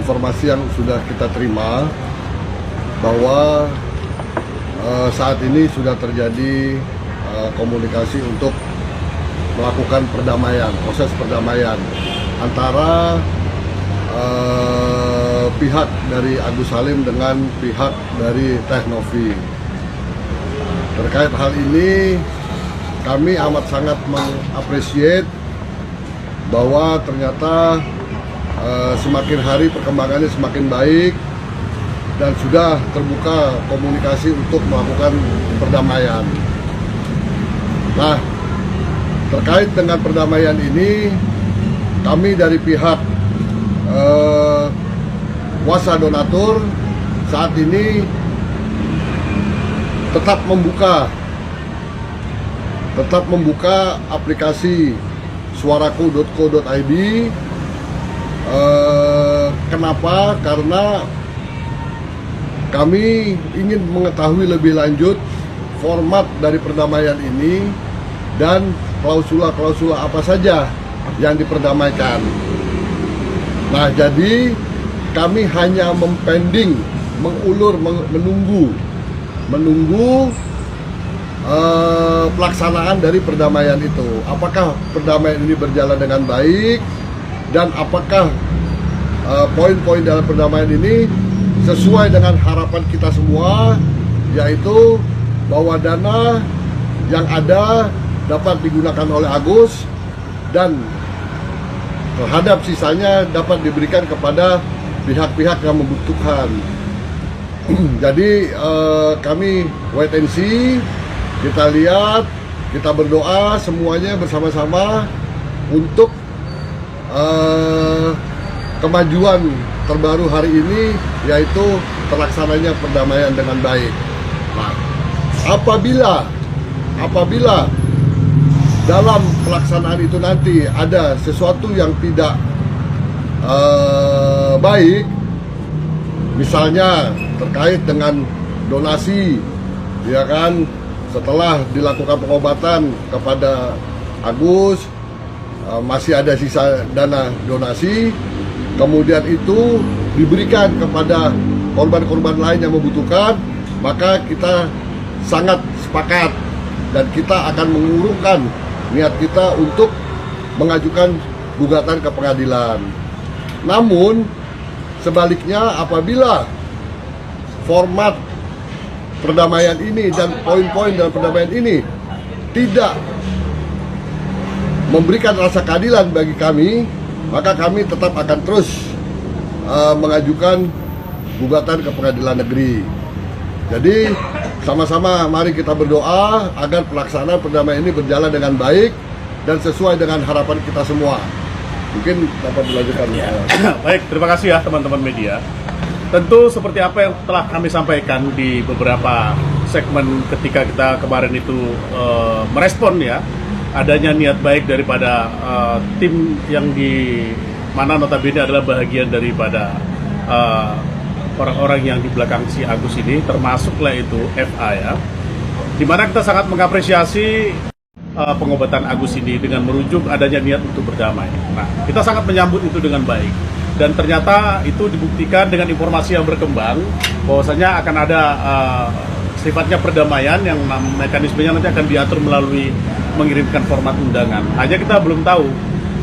informasi yang sudah kita terima bahwa saat ini sudah terjadi komunikasi untuk melakukan perdamaian, proses perdamaian antara pihak dari Agus Salim dengan pihak dari Teknovi. Terkait hal ini, kami amat sangat mengapresiasi bahwa ternyata semakin hari perkembangannya semakin baik dan sudah terbuka komunikasi untuk melakukan perdamaian. Nah, terkait dengan perdamaian ini, kami dari pihak kuasa donatur saat ini tetap membuka aplikasi suaraku.co.id. Kenapa? Karena kami ingin mengetahui lebih lanjut format dari perdamaian ini dan klausula-klausula apa saja yang diperdamaikan. Nah, jadi kami hanya mempending, mengulur, menunggu pelaksanaan dari perdamaian itu. Apakah perdamaian ini berjalan dengan baik dan apakah poin-poin dalam perdamaian ini sesuai dengan harapan kita semua, yaitu bahwa dana yang ada dapat digunakan oleh Agus dan terhadap sisanya dapat diberikan kepada pihak-pihak yang membutuhkan. Jadi kami wait and see, kita lihat, kita berdoa semuanya bersama-sama untuk kemajuan terbaru hari ini, yaitu terlaksananya perdamaian dengan baik. Nah, apabila dalam pelaksanaan itu nanti ada sesuatu yang tidak baik, misalnya terkait dengan donasi, ya kan, setelah dilakukan pengobatan kepada Agus, masih ada sisa dana donasi, kemudian itu diberikan kepada korban-korban lain yang membutuhkan, maka kita sangat sepakat dan kita akan mengurungkan niat kita untuk mengajukan gugatan ke pengadilan. Namun sebaliknya, apabila format perdamaian ini dan poin-poin dalam perdamaian ini tidak memberikan rasa keadilan bagi kami, maka kami tetap akan terus mengajukan gugatan ke pengadilan negeri. Jadi sama-sama mari kita berdoa agar pelaksanaan perdamaian ini berjalan dengan baik dan sesuai dengan harapan kita semua. Mungkin dapat dilanjutkan. Ya. Baik, terima kasih ya teman-teman media. Tentu seperti apa yang telah kami sampaikan di beberapa segmen ketika kita kemarin itu merespon ya, adanya niat baik daripada tim yang di mana notabene adalah bahagian daripada orang-orang yang di belakang si Agus ini, termasuklah itu FA ya, dimana kita sangat mengapresiasi pengobatan Agus ini dengan merujuk adanya niat untuk berdamai. Nah, kita sangat menyambut itu dengan baik dan ternyata itu dibuktikan dengan informasi yang berkembang bahwasanya akan ada sifatnya perdamaian yang mekanismenya nanti akan diatur melalui mengirimkan format undangan. Hanya kita belum tahu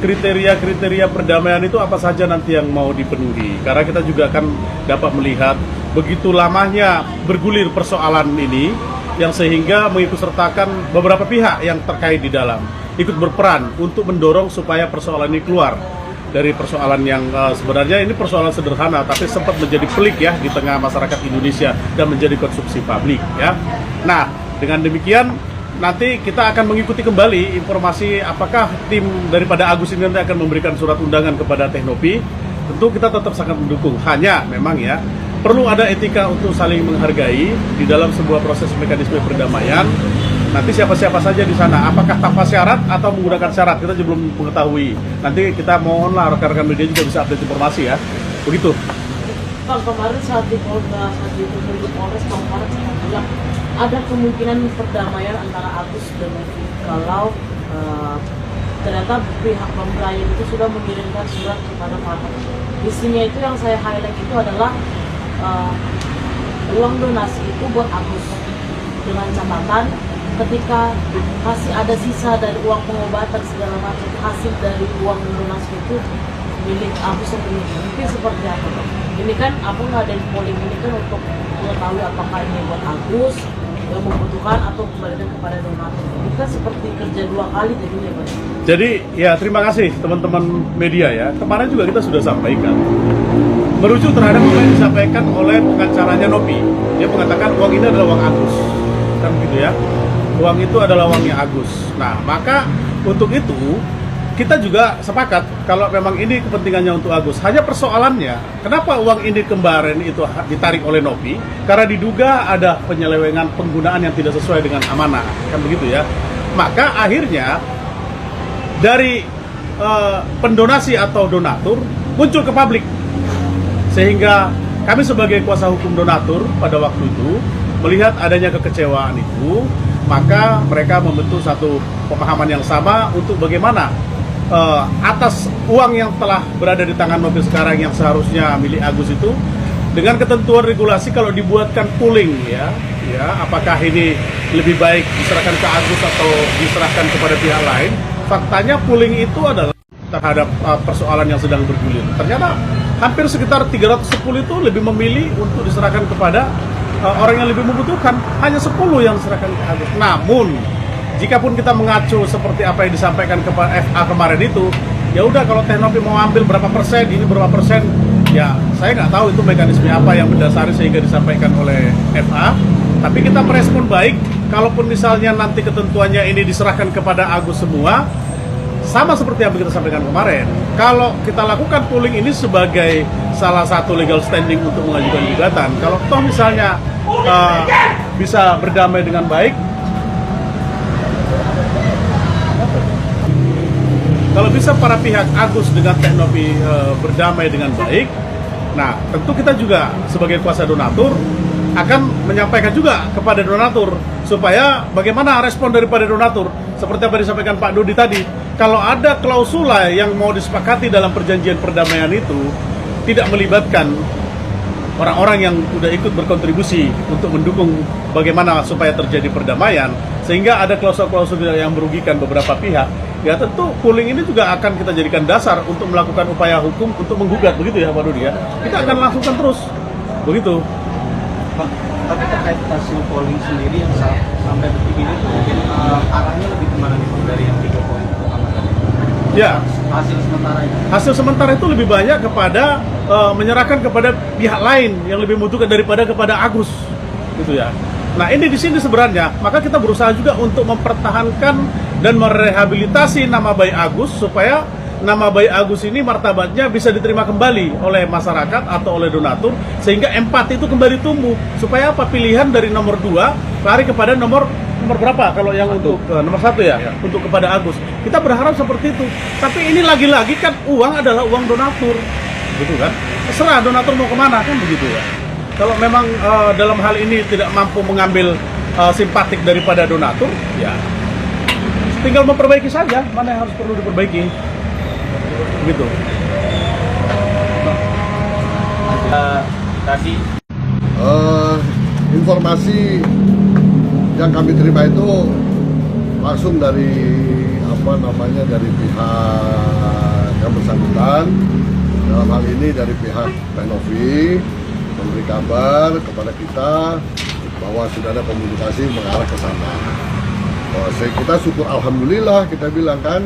kriteria-kriteria perdamaian itu apa saja nanti yang mau dipenuhi, karena kita juga akan dapat melihat begitu lamanya bergulir persoalan ini yang sehingga mengikutsertakan beberapa pihak yang terkait di dalam ikut berperan untuk mendorong supaya persoalan ini keluar dari persoalan yang sebenarnya ini persoalan sederhana tapi sempat menjadi pelik ya di tengah masyarakat Indonesia dan menjadi konsumsi publik ya. Nah, dengan demikian nanti kita akan mengikuti kembali informasi apakah tim daripada Agus ini nanti akan memberikan surat undangan kepada Teknovi. Tentu kita tetap sangat mendukung. Hanya memang ya perlu ada etika untuk saling menghargai di dalam sebuah proses mekanisme perdamaian. Nanti siapa-siapa saja di sana, apakah tanpa syarat atau menggunakan syarat, kita juga belum mengetahui. Nanti kita mohonlah rekan-rekan media juga bisa update informasi ya. Begitu. Pak, kemarin saat di Polres, kemarin saya bilang ada kemungkinan perdamaian antara Agus dan Novi kalau ternyata pihak pembelayan itu sudah mengirimkan surat kepada Pak. Isinya itu yang saya highlight itu adalah uang donasi itu buat Agus, dengan catatan ketika masih ada sisa dari uang pengobatan segala macam, hasil dari uang donasi itu milik Agus sepenuhnya. Mungkin seperti apa? Ini kan aku ngadain polling ini kan untuk mengetahui apakah ini buat Agus yang membutuhkan atau kembalikan kepada donatur. Ini kan seperti kerja 2 kali jadinya, Pak. Jadi ya terima kasih teman-teman media ya. Kemarin juga kita sudah sampaikan. Merujuk terhadap apa yang disampaikan oleh pengacaranya Nopi. Dia mengatakan uang ini adalah uang Agus. Kan begitu ya. Uang itu adalah uangnya Agus. Nah, maka untuk itu kita juga sepakat kalau memang ini kepentingannya untuk Agus. Hanya persoalannya, kenapa uang ini kemarin itu ditarik oleh Nopi? Karena diduga ada penyelewengan penggunaan yang tidak sesuai dengan amanah, kan begitu ya. Maka akhirnya dari pendonasi atau donatur muncul ke publik, sehingga kami sebagai kuasa hukum donatur pada waktu itu melihat adanya kekecewaan itu, maka mereka membentuk satu pemahaman yang sama untuk bagaimana atas uang yang telah berada di tangan Nopi sekarang yang seharusnya milik Agus itu dengan ketentuan regulasi kalau dibuatkan pooling ya apakah ini lebih baik diserahkan ke Agus atau diserahkan kepada pihak lain. Faktanya pooling itu adalah terhadap persoalan yang sedang bergulir. Ternyata hampir sekitar 310 itu lebih memilih untuk diserahkan kepada orang yang lebih membutuhkan. Hanya 10 yang diserahkan ke Agus. Namun jikapun kita mengacu seperti apa yang disampaikan kepada FA kemarin itu, ya udah kalau Nopi mau ambil berapa persen, ini berapa persen, ya saya nggak tahu itu mekanisme apa yang mendasari sehingga disampaikan oleh FA. Tapi kita merespon baik, kalaupun misalnya nanti ketentuannya ini diserahkan kepada Agus semua, sama seperti yang kita sampaikan kemarin. Kalau kita lakukan pooling ini sebagai salah satu legal standing untuk mengajukan gugatan, kalau toh misalnya bisa berdamai dengan baik, kalau bisa para pihak Agus dengan Nopi berdamai dengan baik, nah tentu kita juga sebagai kuasa donatur akan menyampaikan juga kepada donatur supaya bagaimana respon daripada donatur. Seperti apa disampaikan Pak Dodi tadi, kalau ada klausula yang mau disepakati dalam perjanjian perdamaian itu tidak melibatkan orang-orang yang sudah ikut berkontribusi untuk mendukung bagaimana supaya terjadi perdamaian, sehingga ada klausul-klausul yang merugikan beberapa pihak, ya tentu pooling ini juga akan kita jadikan dasar untuk melakukan upaya hukum untuk menggugat, begitu ya Pak Dodi ya. Kita akan langsungkan terus, begitu. Pak, tapi terkait hasil polling sendiri yang sampai detik ini mungkin arahnya lebih kemana nih dari yang 3 poin pertama tadi? Ya. Hasil sementara itu. Hasil sementara itu lebih banyak kepada menyerahkan kepada pihak lain yang lebih membutuhkan daripada kepada Agus, gitu ya. Nah ini di sini sebenarnya, maka kita berusaha juga untuk mempertahankan dan merehabilitasi nama baik Agus supaya nama baik Agus ini martabatnya bisa diterima kembali oleh masyarakat atau oleh donatur, sehingga empati itu kembali tumbuh. Supaya apa? Pilihan dari nomor 2 lari kepada nomor berapa kalau yang untuk nomor 1 ya, untuk kepada Agus. Kita berharap seperti itu. Tapi ini lagi-lagi kan uang adalah uang donatur, gitu kan? Terserah donatur mau kemana, kan begitu ya. Kalau memang dalam hal ini tidak mampu mengambil simpatik daripada donatur, ya tinggal memperbaiki saja mana yang harus perlu diperbaiki. Begitu. Tadi informasi yang kami terima itu langsung dari dari pihak yang bersangkutan, dalam hal ini dari pihak Nopi memberi kabar kepada kita bahwa sudah ada komunikasi mengarah ke sana. Kita syukur alhamdulillah, kita bilang kan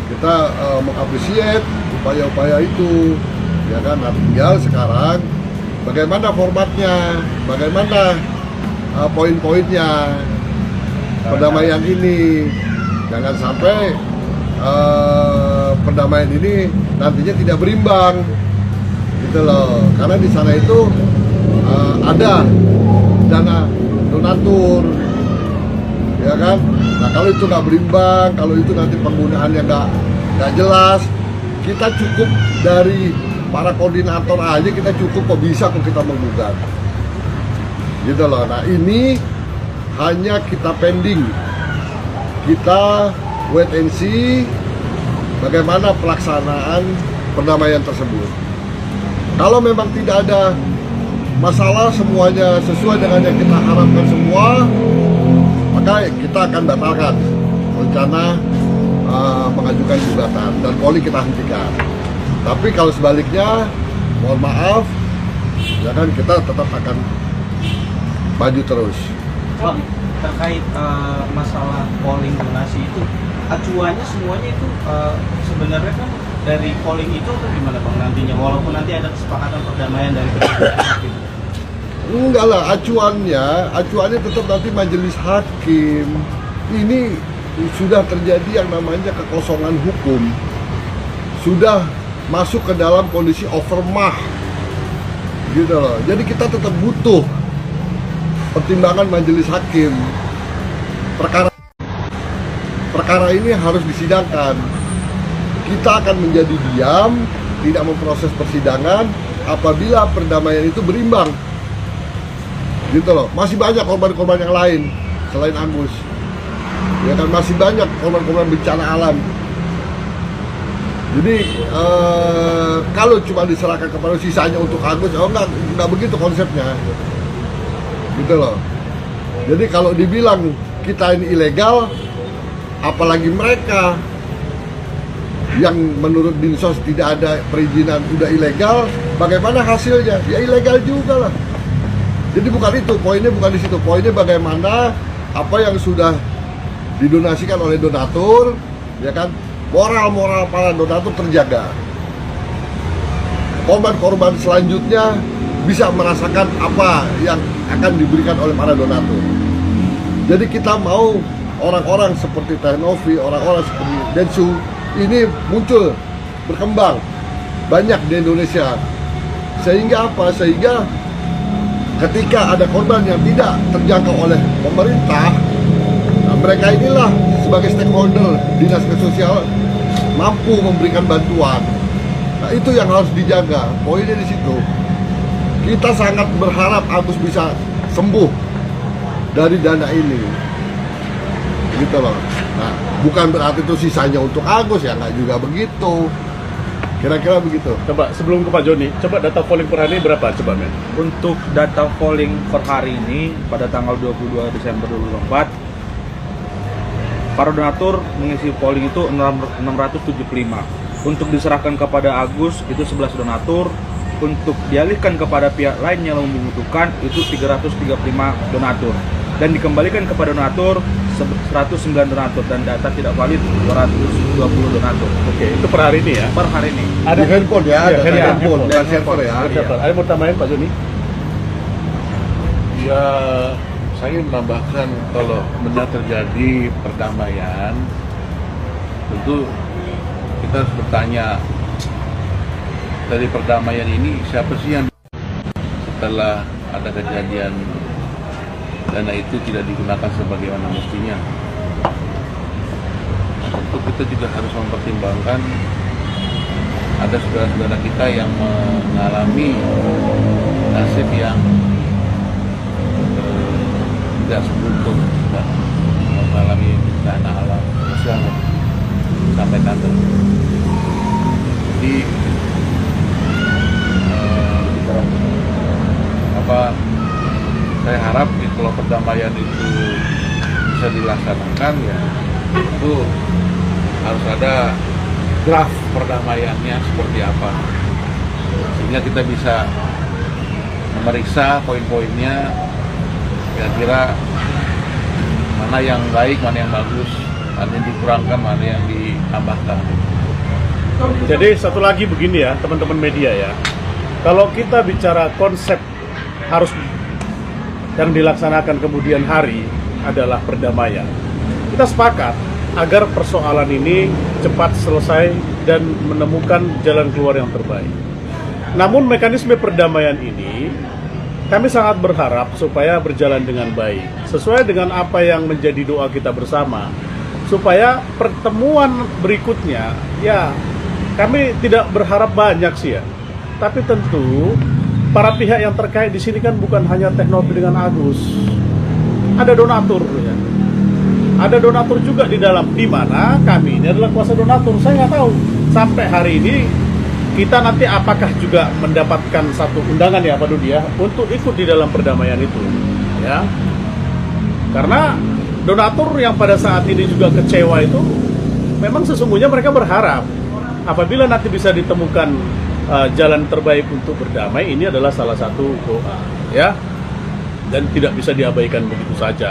kita mengapresiasi upaya-upaya itu, ya kan. Nah, tinggal sekarang bagaimana formatnya, bagaimana poin-poinnya perdamaian ini. Jangan sampai perdamaian ini nantinya tidak berimbang, gitu loh. Karena di sana itu ada dana donatur, ya kan. Nah kalau itu nggak berimbang, kalau itu nanti penggunaannya nggak jelas, kita cukup dari para koordinator aja, kita cukup kok bisa kok kita menggugat, gitu loh. Nah ini hanya kita pending, kita wait and see bagaimana pelaksanaan perdamaian tersebut. Kalau memang tidak ada masalah, semuanya sesuai dengan yang kita harapkan semua, maka kita akan batalkan rencana mengajukan gugatan dan poli kita hentikan. Tapi kalau sebaliknya, mohon maaf, ya kan kita tetap akan maju terus. Bang, terkait masalah polling donasi itu, acuannya semuanya itu sebenarnya kan dari polling itu atau gimana Bang nantinya? Walaupun nanti ada kesepakatan perdamaian dari kedua pihak gitu. Enggak lah, acuannya tetap nanti majelis hakim. Ini sudah terjadi yang namanya kekosongan hukum. Sudah masuk ke dalam kondisi overmah. Gitu loh. Jadi kita tetap butuh pertimbangan majelis hakim. Perkara ini harus disidangkan. Kita akan menjadi diam, tidak memproses persidangan apabila perdamaian itu berimbang. Gitu loh. Masih banyak korban-korban yang lain selain Agus. Ya kan, masih banyak korban-korban bencana alam. Jadi kalau cuma diserahkan kepada sisanya untuk Agus, enggak begitu konsepnya. Gitu loh. Jadi kalau dibilang kita ini ilegal, apalagi mereka yang menurut Dinsos tidak ada perizinan udah ilegal, bagaimana hasilnya? Ya ilegal juga lah. Jadi bukan itu, poinnya bukan di situ. Poinnya bagaimana apa yang sudah didonasikan oleh donatur, ya kan, moral para donatur terjaga. Korban-korban selanjutnya bisa merasakan apa yang akan diberikan oleh para donatur. Jadi kita mau orang-orang seperti Teh Novi, orang-orang seperti Densu ini muncul, berkembang banyak di Indonesia. Sehingga apa? Sehingga ketika ada korban yang tidak terjangkau oleh pemerintah, nah mereka inilah sebagai stakeholder dinas sosial mampu memberikan bantuan. Nah itu yang harus dijaga. Poinnya di situ. Kita sangat berharap Agus bisa sembuh dari dana ini. Gitu loh. Nah, bukan berarti itu sisanya untuk Agus, ya nggak juga begitu. Kira-kira begitu. Coba sebelum ke Pak Joni, coba data polling per hari ini berapa coba men? Untuk data polling per hari ini pada tanggal 22 Desember 2024, para donatur mengisi polling itu 675. Untuk diserahkan kepada Agus itu 11 donatur. Untuk dialihkan kepada pihak lain yang membutuhkan itu 335 donatur. Dan dikembalikan kepada donatur 109 donatur, dan data tidak valid 220 donatur. Oke, itu per hari ini ya? Per hari ini. Ada handphone ya, Iya, ada handphone, bukan handphone. server ya. Ada mau tambahin Pak Joni? Ya, saya menambahkan kalau benar terjadi perdamaian, tentu kita harus bertanya, dari perdamaian ini siapa sih yang setelah ada kejadian dana itu tidak digunakan sebagaimana mestinya. Tentu kita juga harus mempertimbangkan ada saudara-saudara kita yang mengalami nasib yang tidak seberuntung dan mengalami bencana alam sosial sampai kantor. Jadi saya harap kalau perdamaian itu bisa dilaksanakan, ya itu harus ada draft perdamaiannya seperti apa, sehingga kita bisa memeriksa poin-poinnya, kira-kira mana yang baik, mana yang bagus, mana yang dikurangkan, mana yang ditambahkan. Jadi satu lagi begini ya teman-teman media ya, kalau kita bicara konsep harus yang dilaksanakan kemudian hari adalah perdamaian, kita sepakat agar persoalan ini cepat selesai dan menemukan jalan keluar yang terbaik. Namun mekanisme perdamaian ini kami sangat berharap supaya berjalan dengan baik, sesuai dengan apa yang menjadi doa kita bersama, supaya pertemuan berikutnya, ya kami tidak berharap banyak sih ya, tapi tentu para pihak yang terkait di sini kan bukan hanya Teh Novi dengan Agus, ada donatur ya. Ada donatur juga di dalam, di mana kami ini adalah kuasa donatur. Saya nggak tahu sampai hari ini kita nanti apakah juga mendapatkan satu undangan ya Pak Dudi ya untuk ikut di dalam perdamaian itu ya, karena donatur yang pada saat ini juga kecewa itu memang sesungguhnya mereka berharap apabila nanti bisa ditemukan jalan terbaik untuk berdamai, ini adalah salah satu doa ya, dan tidak bisa diabaikan begitu saja.